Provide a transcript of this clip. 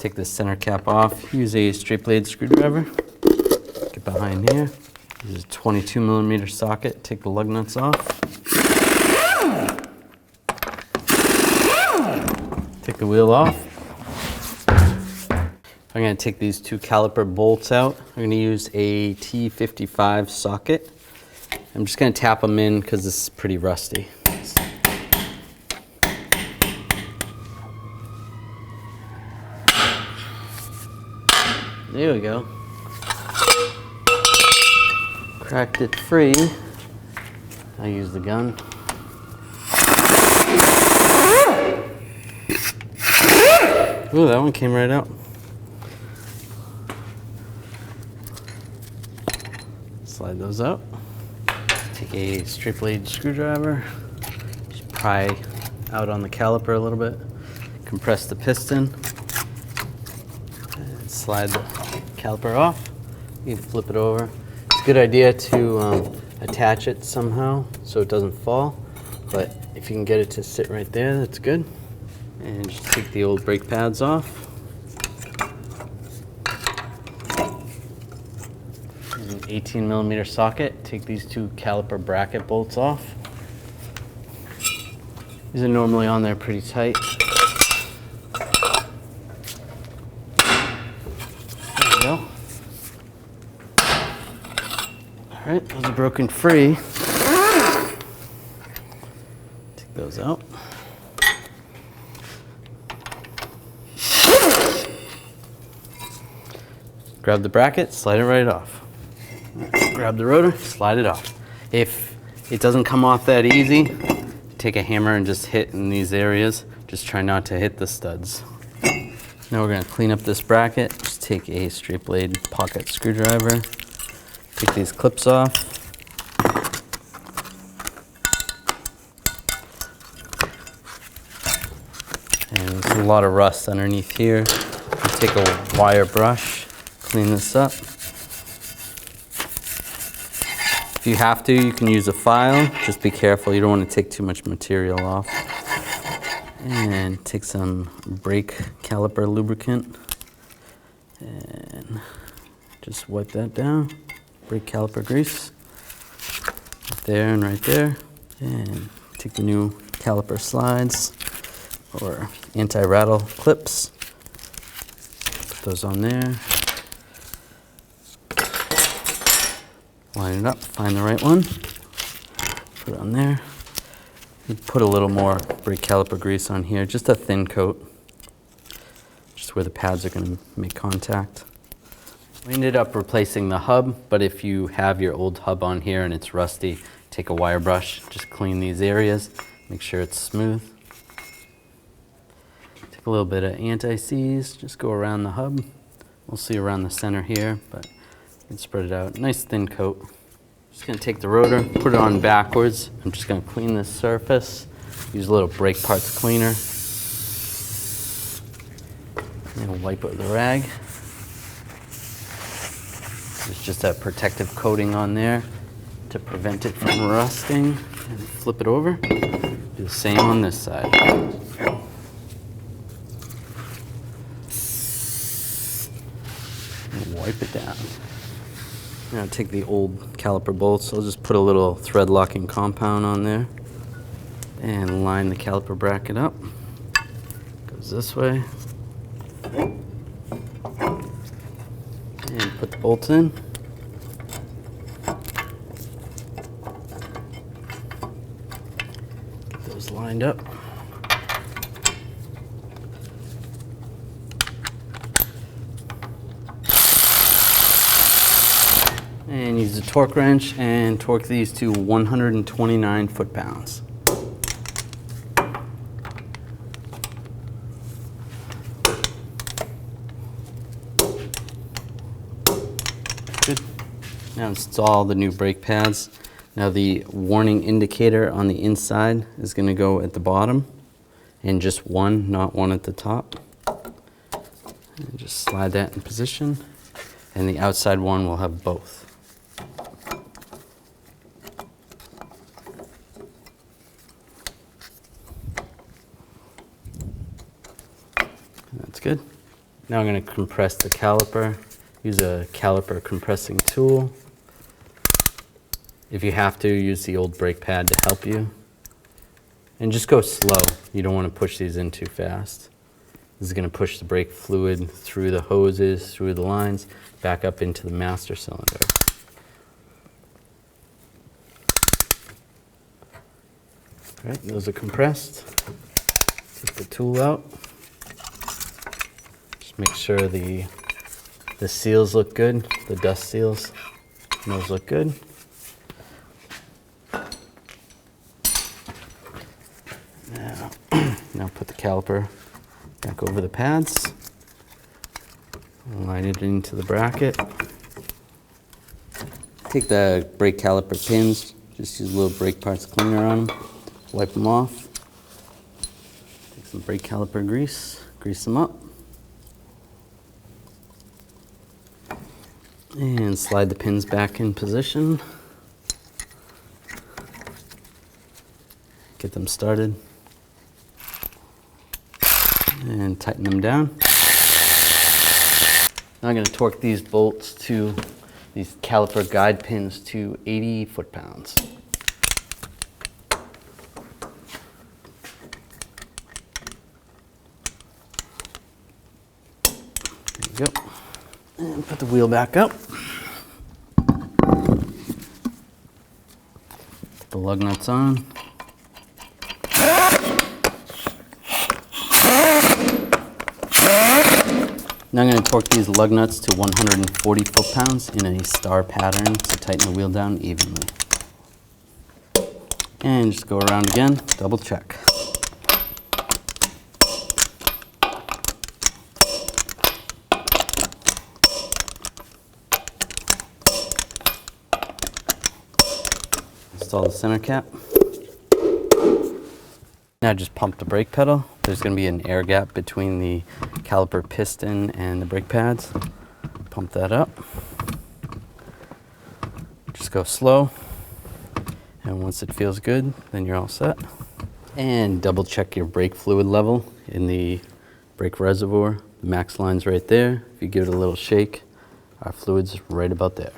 take the center cap off. Use a straight blade screwdriver. Get behind here. Use a 22mm socket. Take the lug nuts off. Take the wheel off. I'm going to take these two caliper bolts out. I'm going to use a T55 socket. I'm just going to tap them in because this is pretty rusty. There we go. Cracked it free. I use the gun. Ooh, that one came right out. Slide those out. Take a straight blade screwdriver. Just pry out on the caliper a little bit. Compress the piston. And slide the caliper off. You can flip it over. It's a good idea to attach it somehow so it doesn't fall. But if you can get it to sit right there, that's good. And just take the old brake pads off. An 18mm socket. Take these two caliper bracket bolts off. These are normally on there pretty tight. There we go. All right, those are broken free. Take those out. Grab the bracket, slide it right off. Grab the rotor, slide it off. If it doesn't come off that easy, take a hammer and just hit in these areas. Just try not to hit the studs. Now we're going to clean up this bracket. Just take a straight blade pocket screwdriver. Take these clips off. And there's a lot of rust underneath here. You take a wire brush. Clean this up. If you have to, you can use a file. Just be careful, you don't want to take too much material off. And take some brake caliper lubricant and just wipe that down. Brake caliper grease. Right there and right there. And take the new caliper slides or anti-rattle clips. Put those on there. Line it up, find the right one, put it on there. You put a little more brake caliper grease on here, just a thin coat, just where the pads are going to make contact. We ended up replacing the hub, but if you have your old hub on here and it's rusty, take a wire brush, just clean these areas, make sure it's smooth. Take a little bit of anti-seize, just go around the hub, mostly around the center here, but and spread it out. Nice thin coat. Just going to take the rotor, put it on backwards. I'm just going to clean this surface. Use a little brake parts cleaner. And wipe it with a rag. There's just a protective coating on there to prevent it from rusting. And flip it over. Do the same on this side. And wipe it down. I'm going to take the old caliper bolts. I'll just put a little thread locking compound on there and line the caliper bracket up. Goes this way. And put the bolts in. Get those lined up. And use the torque wrench and torque these to 129 foot-pounds. Good. Now install the new brake pads. Now the warning indicator on the inside is going to go at the bottom, and just one, not one at the top. And just slide that in position, and the outside one will have both. That's good. Now I'm going to compress the caliper. Use a caliper compressing tool. If you have to, use the old brake pad to help you. And just go slow. You don't want to push these in too fast. This is going to push the brake fluid through the hoses, through the lines, back up into the master cylinder. All right, those are compressed. Take the tool out. Just make sure the seals look good, the dust seals. Those look good. Now put the caliper back over the pads. Line it into the bracket. Take the brake caliper pins, just use a little brake parts cleaner on them. Wipe them off. Take some brake caliper grease, grease them up. And slide the pins back in position. Get them started. And tighten them down. Now I'm going to torque these bolts to these caliper guide pins to 80 foot-pounds. There you go. And put the wheel back up. Put the lug nuts on. Now I'm going to torque these lug nuts to 140 foot-pounds in a star pattern to tighten the wheel down evenly. And just go around again, double check. Install the center cap. Now just pump the brake pedal. There's going to be an air gap between the caliper piston and the brake pads. Pump that up. Just go slow. And once it feels good, then you're all set. And double check your brake fluid level in the brake reservoir. The max line's right there. If you give it a little shake, our fluid's right about there.